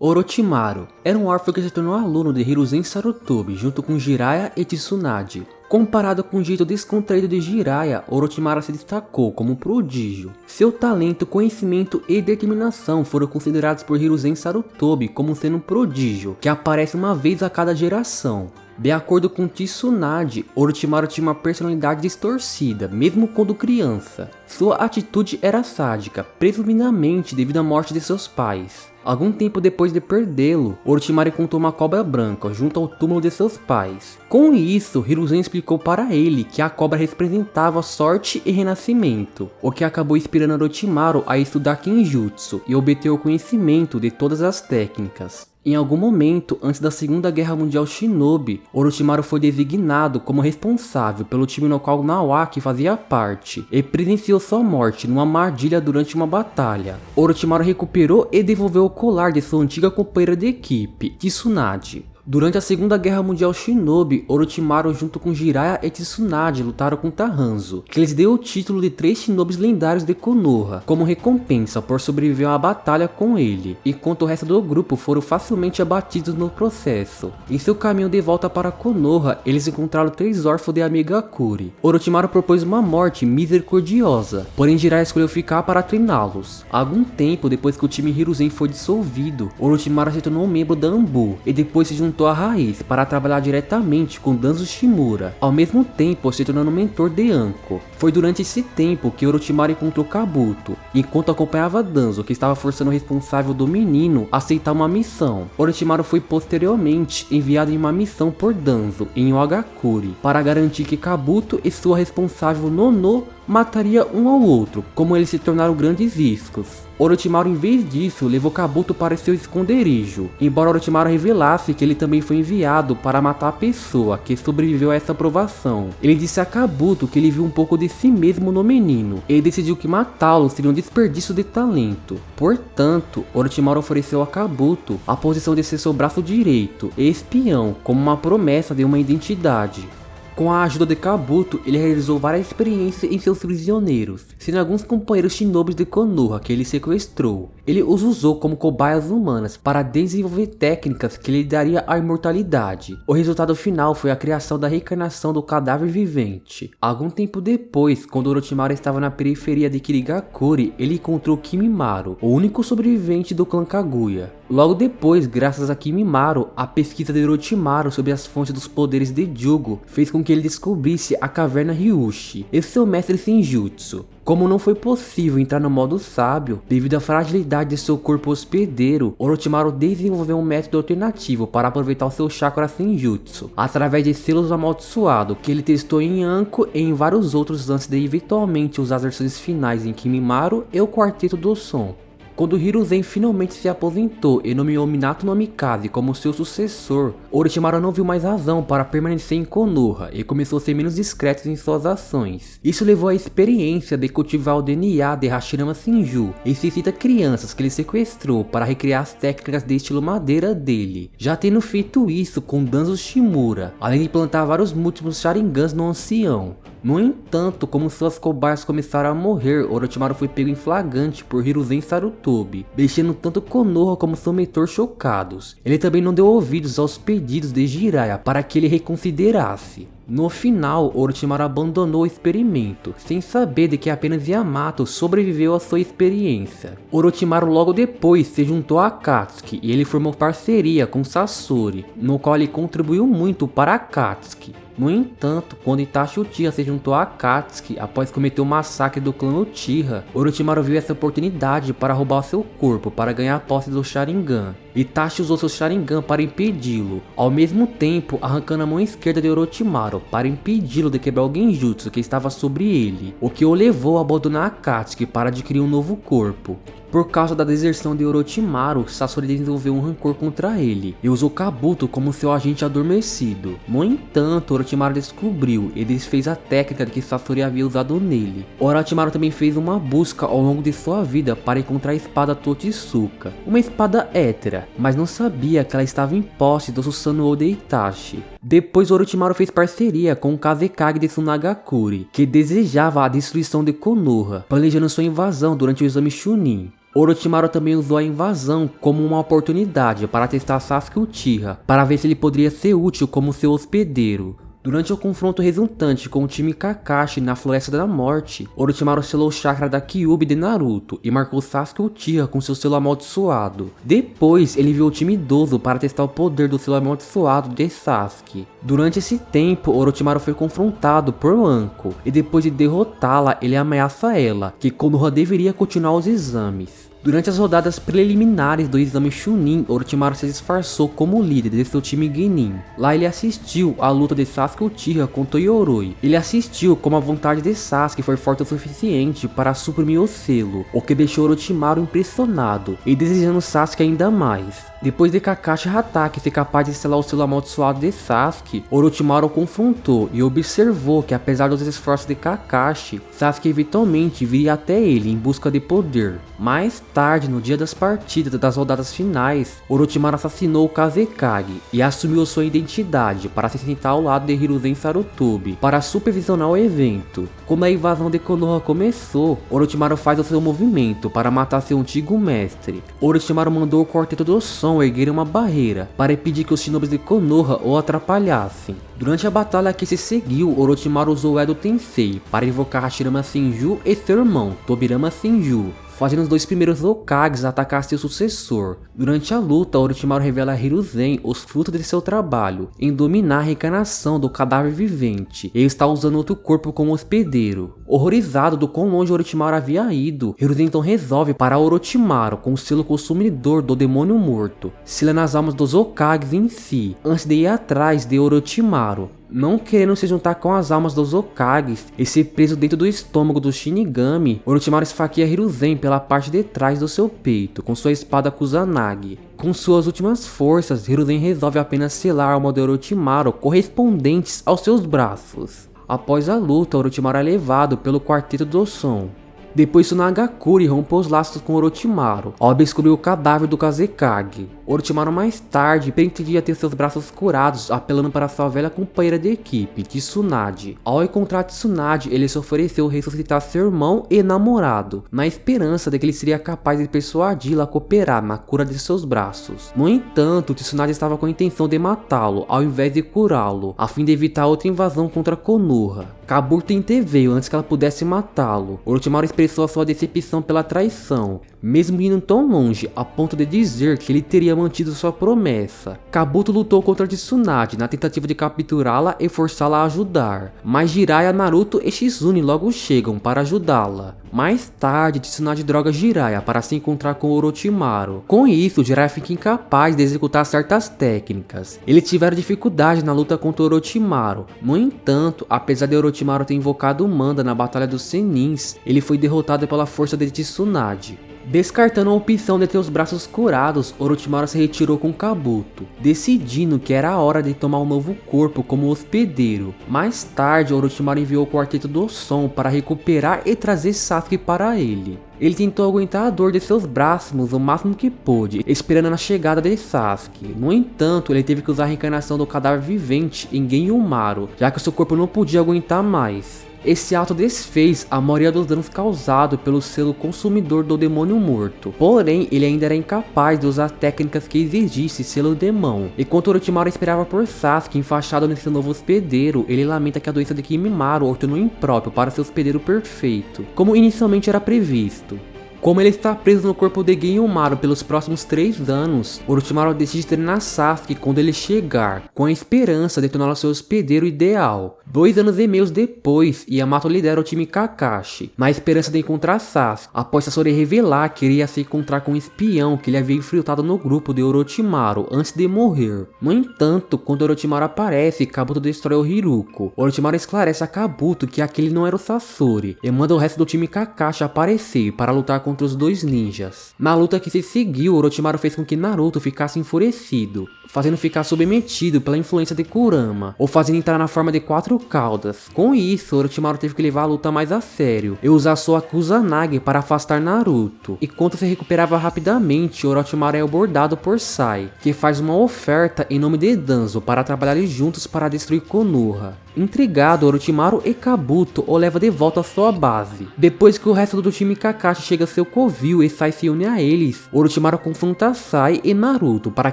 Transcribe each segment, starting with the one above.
Orochimaru era um órfão que se tornou aluno de Hiruzen Sarutobi junto com Jiraiya e Tsunade. Comparado com o jeito descontraído de Jiraiya, Orochimaru se destacou como um prodígio. Seu talento, conhecimento e determinação foram considerados por Hiruzen Sarutobi como sendo um prodígio, que aparece uma vez a cada geração. De acordo com Tsunade, Orochimaru tinha uma personalidade distorcida, mesmo quando criança. Sua atitude era sádica, presumidamente devido à morte de seus pais. Algum tempo depois de perdê-lo, Orochimaru encontrou uma cobra branca junto ao túmulo de seus pais. Com isso, Hiruzen explicou para ele que a cobra representava sorte e renascimento, o que acabou inspirando Orochimaru a estudar Kenjutsu e obter o conhecimento de todas as técnicas. Em algum momento, antes da Segunda Guerra Mundial Shinobi, Orochimaru foi designado como responsável pelo time no qual Nawaki fazia parte, e presenciou sua morte numa armadilha durante uma batalha. Orochimaru recuperou e devolveu o colar de sua antiga companheira de equipe, Tsunade. Durante a Segunda Guerra Mundial Shinobi, Orochimaru junto com Jiraiya e Tsunade lutaram contra Hanzo, que lhes deu o título de 3 Shinobis lendários de Konoha, como recompensa por sobreviver a uma batalha com ele, enquanto o resto do grupo foram facilmente abatidos no processo. Em seu caminho de volta para Konoha, eles encontraram 3 órfãos de Amigakuri. Orochimaru propôs uma morte misericordiosa, porém Jiraiya escolheu ficar para treiná-los. Algum tempo depois que o time Hiruzen foi dissolvido, Orochimaru se tornou um membro da Anbu, e depois se juntou a Raiz para trabalhar diretamente com Danzo Shimura, ao mesmo tempo se tornando mentor de Anko. Foi durante esse tempo que Orochimaru encontrou Kabuto, enquanto acompanhava Danzo, que estava forçando o responsável do menino a aceitar uma missão. Orochimaru foi posteriormente enviado em uma missão por Danzo em Ogakuri, para garantir que Kabuto e sua responsável Nono mataria um ao outro, como eles se tornaram grandes riscos. Orochimaru, em vez disso, levou Kabuto para seu esconderijo, embora Orochimaru revelasse que ele também foi enviado para matar a pessoa que sobreviveu a essa provação. Ele disse a Kabuto que ele viu um pouco de si mesmo no menino, e decidiu que matá-lo seria um desperdício de talento. Portanto, Orochimaru ofereceu a Kabuto a posição de ser seu braço direito e espião, como uma promessa de uma identidade. Com a ajuda de Kabuto, ele realizou várias experiências em seus prisioneiros, sendo alguns companheiros shinobis de Konoha que ele sequestrou. Ele os usou como cobaias humanas para desenvolver técnicas que lhe daria a imortalidade. O resultado final foi a criação da reencarnação do cadáver vivente. Algum tempo depois, quando Orochimaru estava na periferia de Kirigakuri, ele encontrou Kimimaro, o único sobrevivente do clã Kaguya. Logo depois, graças a Kimimaro, a pesquisa de Orochimaru sobre as fontes dos poderes de Jugo fez com que ele descobrisse a caverna Ryushi e seu mestre Senjutsu. Como não foi possível entrar no modo sábio, devido à fragilidade de seu corpo hospedeiro, Orochimaru desenvolveu um método alternativo para aproveitar o seu chakra Senjutsu, através de selos amaldiçoados que ele testou em Anko e em vários outros antes de eventualmente usar as versões finais em Kimimaro e o Quarteto do Som. Quando Hiruzen finalmente se aposentou e nomeou Minato no Mikaze como seu sucessor, Orochimaru não viu mais razão para permanecer em Konoha e começou a ser menos discreto em suas ações. Isso levou à experiência de cultivar o DNA de Hashirama Senju e se cita crianças que ele sequestrou para recriar as técnicas de estilo madeira dele, já tendo feito isso com Danzo Shimura, além de plantar vários múltiplos Sharingans no ancião. No entanto, como suas cobaias começaram a morrer, Orochimaru foi pego em flagrante por Hiruzen Sarutobi, deixando tanto Konoha como seu mentor chocados. Ele também não deu ouvidos aos pedidos de Jiraiya para que ele reconsiderasse. No final, Orochimaru abandonou o experimento, sem saber de que apenas Yamato sobreviveu à sua experiência. Orochimaru logo depois se juntou a Akatsuki e ele formou parceria com Sasori, no qual ele contribuiu muito para Akatsuki. No entanto, quando Itachi Uchiha se juntou a Akatsuki após cometer o massacre do clã Uchiha, Orochimaru viu essa oportunidade para roubar seu corpo para ganhar posse do Sharingan. Itachi usou seu Sharingan para impedi-lo, ao mesmo tempo arrancando a mão esquerda de Orochimaru para impedi-lo de quebrar o Genjutsu que estava sobre ele, o que o levou a abandonar Akatsuki para adquirir um novo corpo. Por causa da deserção de Orochimaru, Sasori desenvolveu um rancor contra ele e usou Kabuto como seu agente adormecido. No entanto, Orochimaru descobriu e desfez a técnica que Sasori havia usado nele. Orochimaru também fez uma busca ao longo de sua vida para encontrar a espada Totsuka, uma espada hétera, mas não sabia que ela estava em posse do Susanoo de Itachi. Depois Orochimaru fez parceria com o Kazekage de Tsunagakuri, que desejava a destruição de Konoha, planejando sua invasão durante o exame Chunin. Orochimaru também usou a invasão como uma oportunidade para testar Sasuke Uchiha, para ver se ele poderia ser útil como seu hospedeiro. Durante o confronto resultante com o time Kakashi na Floresta da Morte, Orochimaru selou o chakra da Kyuubi de Naruto e marcou Sasuke Uchiha com seu selo amaldiçoado. Depois, ele enviou o time idoso para testar o poder do selo amaldiçoado de Sasuke. Durante esse tempo, Orochimaru foi confrontado por Anko, e depois de derrotá-la, ele ameaça ela, que Konoha deveria continuar os exames. Durante as rodadas preliminares do exame Chunin, Orochimaru se disfarçou como líder de seu time Genin. Lá ele assistiu à luta de Sasuke Uchiha contra Yoroi. Ele assistiu como a vontade de Sasuke foi forte o suficiente para suprimir o selo, o que deixou Orochimaru impressionado e desejando Sasuke ainda mais. Depois de Kakashi Hatake ser capaz de selar o selo amaldiçoado de Sasuke, Orochimaru o confrontou e observou que apesar dos esforços de Kakashi, Sasuke eventualmente viria até ele em busca de poder. Mais tarde, no dia das partidas das rodadas finais, Orochimaru assassinou o Kazekage e assumiu sua identidade para se sentar ao lado de Hiruzen Sarutobi para supervisionar o evento. Quando a invasão de Konoha começou, Orochimaru faz o seu movimento para matar seu antigo mestre. Orochimaru mandou o Quarteto do Som erguer uma barreira para impedir que os shinobis de Konoha o atrapalhassem. Durante a batalha que se seguiu, Orochimaru usou o Edo Tensei para invocar Hashirama Senju e seu irmão, Tobirama Senju, fazendo os dois primeiros Hokages atacar seu sucessor. Durante a luta, Orochimaru revela a Hiruzen os frutos de seu trabalho em dominar a reencarnação do cadáver vivente e está usando outro corpo como hospedeiro. Horrorizado do quão longe Orochimaru havia ido, Hiruzen então resolve parar Orochimaru com o selo consumidor do demônio morto, selando as almas dos Hokages em si, antes de ir atrás de Orochimaru. Não querendo se juntar com as almas dos Hokages e ser preso dentro do estômago do Shinigami, Orochimaru esfaqueia Hiruzen pela parte de trás do seu peito com sua espada Kusanagi. Com suas últimas forças, Hiruzen resolve apenas selar a alma de Orochimaru correspondentes aos seus braços. Após a luta, Orochimaru é levado pelo Quarteto do Som. Depois Tsunagakure rompe os laços com Orochimaru ao descobrir o cadáver do Kazekage. Orochimaru mais tarde pretendia ter seus braços curados apelando para sua velha companheira de equipe, Tsunade. Ao encontrar Tsunade, ele se ofereceu ressuscitar seu irmão e namorado, na esperança de que ele seria capaz de persuadi-la a cooperar na cura de seus braços. No entanto, Tsunade estava com a intenção de matá-lo ao invés de curá-lo, a fim de evitar outra invasão contra Konoha. Kabuto interveio antes que ela pudesse matá-lo. Orochimaru expressou a sua decepção pela traição, mesmo indo tão longe a ponto de dizer que ele teria mantido sua promessa. Kabuto lutou contra Tsunade na tentativa de capturá-la e forçá-la a ajudar, mas Jiraiya, Naruto e Shizune logo chegam para ajudá-la. Mais tarde, Tsunade droga Jiraiya para se encontrar com Orochimaru. Com isso, Jiraiya fica incapaz de executar certas técnicas. Eles tiveram dificuldade na luta contra Orochimaru. No entanto, apesar de Orochimaru ter invocado o Manda na Batalha dos Senins, ele foi derrotado pela força de Tsunade. Descartando a opção de ter os braços curados, Orochimaru se retirou com Kabuto, decidindo que era a hora de tomar um novo corpo como hospedeiro. Mais tarde, Orochimaru enviou o Quarteto do Som para recuperar e trazer Sasuke para ele. Ele tentou aguentar a dor de seus braços o máximo que pôde, esperando a chegada de Sasuke. No entanto, ele teve que usar a reencarnação do cadáver vivente em Genyomaru, já que seu corpo não podia aguentar mais. Esse ato desfez a maioria dos danos causados pelo selo consumidor do demônio morto. Porém, ele ainda era incapaz de usar técnicas que exigissem selo demão. Enquanto Orochimaru esperava por Sasuke enfaixado nesse novo hospedeiro, ele lamenta que a doença de Kimimaro o tornou impróprio para seu hospedeiro perfeito, como inicialmente era previsto. Como ele está preso no corpo de Genyomaru pelos próximos 3 anos, Orochimaru decide treinar Sasuke quando ele chegar, com a esperança de torná-lo seu hospedeiro ideal. 2 anos e meio depois, Yamato lidera o time Kakashi, na esperança de encontrar Sasuke, após Sasori revelar que iria se encontrar com um espião que ele havia infiltrado no grupo de Orochimaru antes de morrer. No entanto, quando Orochimaru aparece, Kabuto destrói o Hiruko. Orochimaru esclarece a Kabuto que aquele não era o Sasori, e manda o resto do time Kakashi aparecer para lutar contra os 2 ninjas. Na luta que se seguiu, Orochimaru fez com que Naruto ficasse enfurecido, fazendo ficar submetido pela influência de Kurama, ou fazendo entrar na forma de 4 caudas. Com isso, Orochimaru teve que levar a luta mais a sério e usar sua Kusanagi para afastar Naruto. Enquanto se recuperava rapidamente, Orochimaru é abordado por Sai, que faz uma oferta em nome de Danzo para trabalharem juntos para destruir Konoha. Intrigado, Orochimaru e Kabuto o leva de volta à sua base. Depois que o resto do time Kakashi chega a seu covil e Sai se une a eles, Orochimaru confronta Sai e Naruto para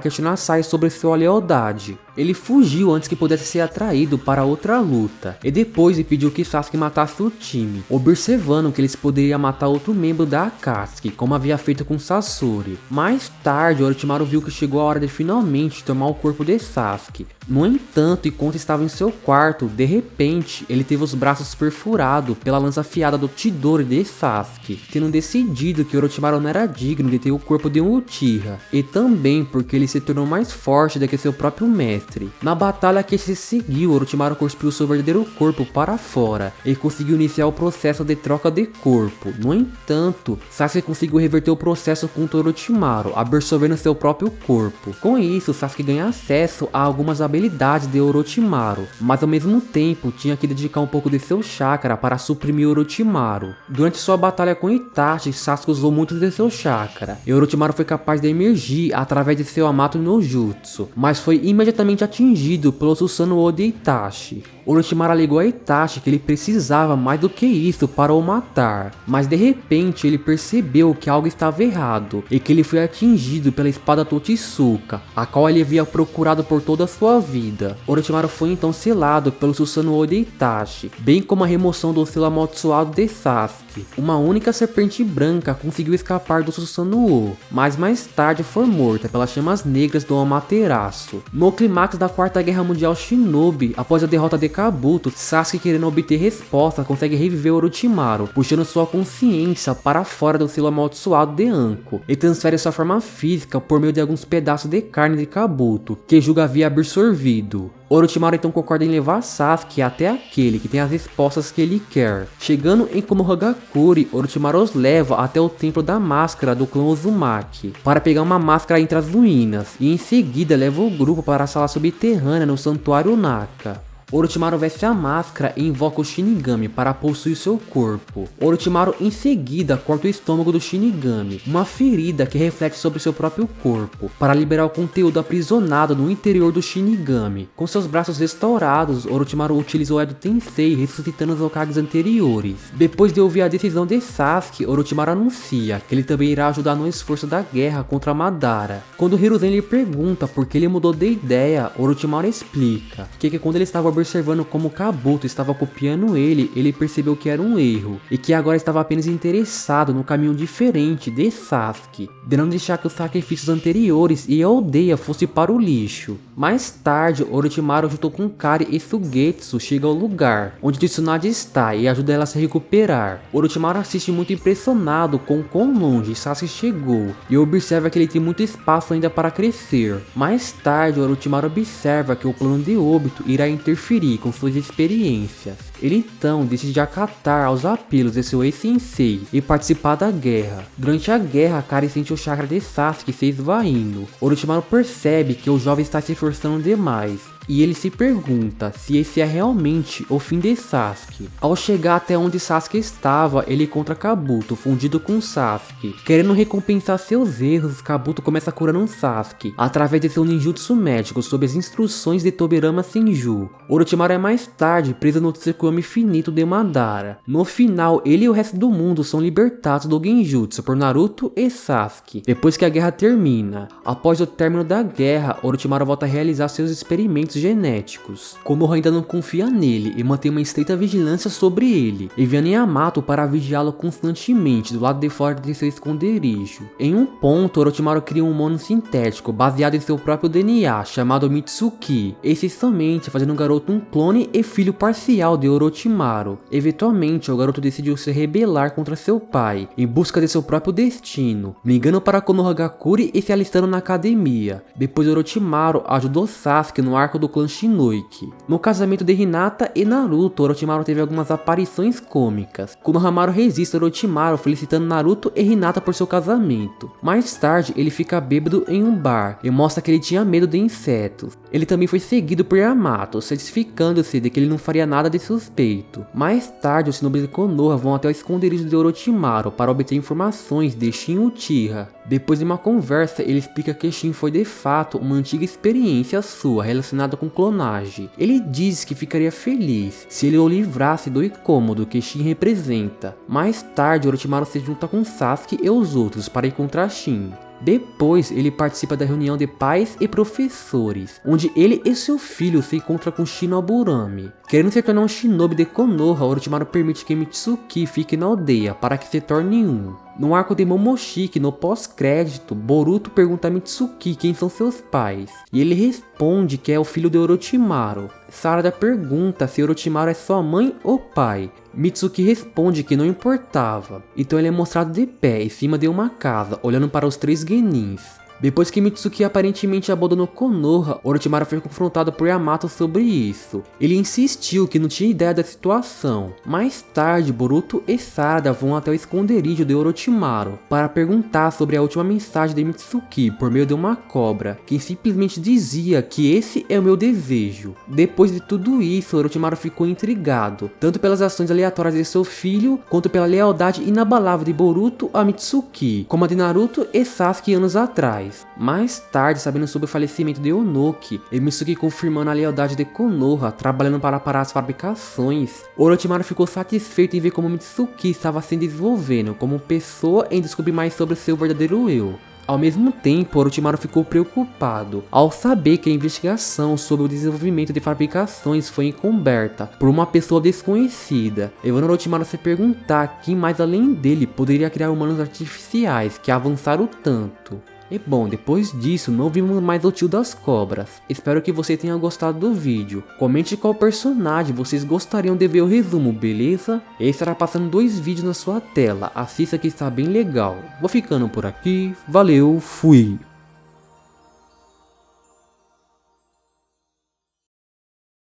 questionar Sai sobre sua lealdade. Ele fugiu antes que pudesse ser atraído para outra luta, e depois pediu que Sasuke matasse o time, observando que eles poderiam matar outro membro da Akatsuki, como havia feito com Sasori. Mais tarde, Orochimaru viu que chegou a hora de finalmente tomar o corpo de Sasuke. No entanto, enquanto estava em seu quarto, de repente, ele teve os braços perfurados pela lança afiada do Chidori de Sasuke, tendo decidido que Orochimaru não era digno de ter o corpo de um Uchiha, e também porque ele se tornou mais forte do que seu próprio mestre. Na batalha que se seguiu, Orochimaru cuspiu seu verdadeiro corpo para fora e conseguiu iniciar o processo de troca de corpo. No entanto, Sasuke conseguiu reverter o processo contra Orochimaru, absorvendo seu próprio corpo. Com isso, Sasuke ganha acesso a algumas habilidades de Orochimaru, mas ao mesmo tempo tinha que dedicar um pouco de seu chakra para suprimir Orochimaru. Durante sua batalha com Itachi, Sasuke usou muito de seu chakra, e Orochimaru foi capaz de emergir através de seu Amato no Jutsu, mas foi imediatamente atingido pelo Susanoo de Itachi. Orochimaru alegou a Itachi que ele precisava mais do que isso para o matar, mas de repente ele percebeu que algo estava errado e que ele foi atingido pela espada Totsuka, a qual ele havia procurado por toda a sua vida. Orochimaru foi então selado pelo Susanoo de Itachi, bem como a remoção do selo amaldiçoado de Sasuke. Uma única serpente branca conseguiu escapar do Susanoo, mas mais tarde foi morta pelas chamas negras do Amaterasu. No clímax da Quarta Guerra Mundial Shinobi, após a derrota de Kabuto, Sasuke, querendo obter resposta, consegue reviver Orochimaru, puxando sua consciência para fora do selo amaldiçoado de Anko, e transfere sua forma física por meio de alguns pedaços de carne de Kabuto, que julga havia absorvido. Orochimaru então concorda em levar Sasuke até aquele que tem as respostas que ele quer. Chegando em Konohagakure, Orochimaru os leva até o templo da máscara do clã Uzumaki, para pegar uma máscara entre as ruínas, e em seguida leva o grupo para a sala subterrânea no Santuário Naka. Orochimaru veste a máscara e invoca o Shinigami para possuir seu corpo. Orochimaru em seguida corta o estômago do Shinigami, uma ferida que reflete sobre seu próprio corpo, para liberar o conteúdo aprisionado no interior do Shinigami. Com seus braços restaurados, Orochimaru utiliza o Edo Tensei ressuscitando os Hokages anteriores. Depois de ouvir a decisão de Sasuke, Orochimaru anuncia que ele também irá ajudar no esforço da guerra contra Madara. Quando Hiruzen lhe pergunta por que ele mudou de ideia, Orochimaru explica que quando ele estava observando como Kabuto estava copiando ele percebeu que era um erro, e que agora estava apenas interessado no caminho diferente de Sasuke, de não deixar que os sacrifícios anteriores e a aldeia fosse para o lixo. Mais tarde, Orochimaru junto com Kari e Suigetsu chega ao lugar onde Tsunade está e ajuda ela a se recuperar. Orochimaru assiste muito impressionado com quão longe Sasuke chegou e observa que ele tem muito espaço ainda para crescer. Mais tarde, Orochimaru observa que o plano de Obito irá interferir com suas experiências. Ele então decide acatar aos apelos de seu ex-sensei e participar da guerra. Durante a guerra, Kari sente o chakra de Sasuke se esvaindo. Orochimaru percebe que o jovem está se esforçando demais, e ele se pergunta se esse é realmente o fim de Sasuke. Ao chegar até onde Sasuke estava, ele encontra Kabuto fundido com Sasuke. Querendo recompensar seus erros, Kabuto começa curando Sasuke através de seu ninjutsu médico sob as instruções de Tobirama Senju. Orochimaru é mais tarde preso no Tsukuyomi Infinito de Madara. No final, ele e o resto do mundo são libertados do Genjutsu por Naruto e Sasuke, depois que a guerra termina. Após o término da guerra, Orochimaru volta a realizar seus experimentos genéticos. Konoha ainda não confia nele e mantém uma estreita vigilância sobre ele, enviando Yamato para vigiá-lo constantemente do lado de fora de seu esconderijo. Em um ponto, Orochimaru cria um mono sintético baseado em seu próprio DNA, chamado Mitsuki, essencialmente fazendo o garoto um clone e filho parcial de Orochimaru. Eventualmente, o garoto decidiu se rebelar contra seu pai, em busca de seu próprio destino, migrando para Konohagakure e se alistando na academia. Depois, Orochimaru ajudou Sasuke no arco do clã Shinoiki. No casamento de Hinata e Naruto, Orochimaru teve algumas aparições cômicas. Konohamaru resiste a Orochimaru felicitando Naruto e Hinata por seu casamento. Mais tarde, ele fica bêbado em um bar e mostra que ele tinha medo de insetos. Ele também foi seguido por Yamato, certificando-se de que ele não faria nada de suspeito. Mais tarde, os Shinobi de Konoha vão até o esconderijo de Orochimaru para obter informações de Shin Uchiha. Depois de uma conversa, ele explica que Shin foi de fato uma antiga experiência sua relacionada com clonagem. Ele diz que ficaria feliz se ele o livrasse do incômodo que Shin representa. Mais tarde, Orochimaru se junta com Sasuke e os outros para encontrar Shin. Depois, ele participa da reunião de pais e professores, onde ele e seu filho se encontram com Shinoburami. Querendo se tornar um Shinobi de Konoha, Orochimaru permite que Mitsuki fique na aldeia para que se torne um. No arco de Momoshiki, no pós-crédito, Boruto pergunta a Mitsuki quem são seus pais, e ele responde que é o filho de Orochimaru. Sarada pergunta se Orochimaru é sua mãe ou pai. Mitsuki responde que não importava, então ele é mostrado de pé em cima de uma casa, olhando para os 3 genins. Depois que Mitsuki aparentemente abandonou Konoha, Orochimaru foi confrontado por Yamato sobre isso. Ele insistiu que não tinha ideia da situação. Mais tarde, Boruto e Sarada vão até o esconderijo de Orochimaru para perguntar sobre a última mensagem de Mitsuki por meio de uma cobra, que simplesmente dizia que esse é o meu desejo. Depois de tudo isso, Orochimaru ficou intrigado, tanto pelas ações aleatórias de seu filho, quanto pela lealdade inabalável de Boruto a Mitsuki, como a de Naruto e Sasuke anos atrás. Mais tarde, sabendo sobre o falecimento de Onoki, e Mitsuki confirmando a lealdade de Konoha, trabalhando para parar as fabricações, Orochimaru ficou satisfeito em ver como Mitsuki estava se desenvolvendo como pessoa em descobrir mais sobre seu verdadeiro eu. Ao mesmo tempo, Orochimaru ficou preocupado ao saber que a investigação sobre o desenvolvimento de fabricações foi encoberta por uma pessoa desconhecida, levando Orochimaru a se perguntar quem mais além dele poderia criar humanos artificiais que avançaram tanto. E bom, depois disso não vimos mais o tio das cobras. Espero que você tenha gostado do vídeo. Comente qual personagem vocês gostariam de ver o resumo, beleza? E estará passando 2 vídeos na sua tela, assista que está bem legal. Vou ficando por aqui, valeu, fui!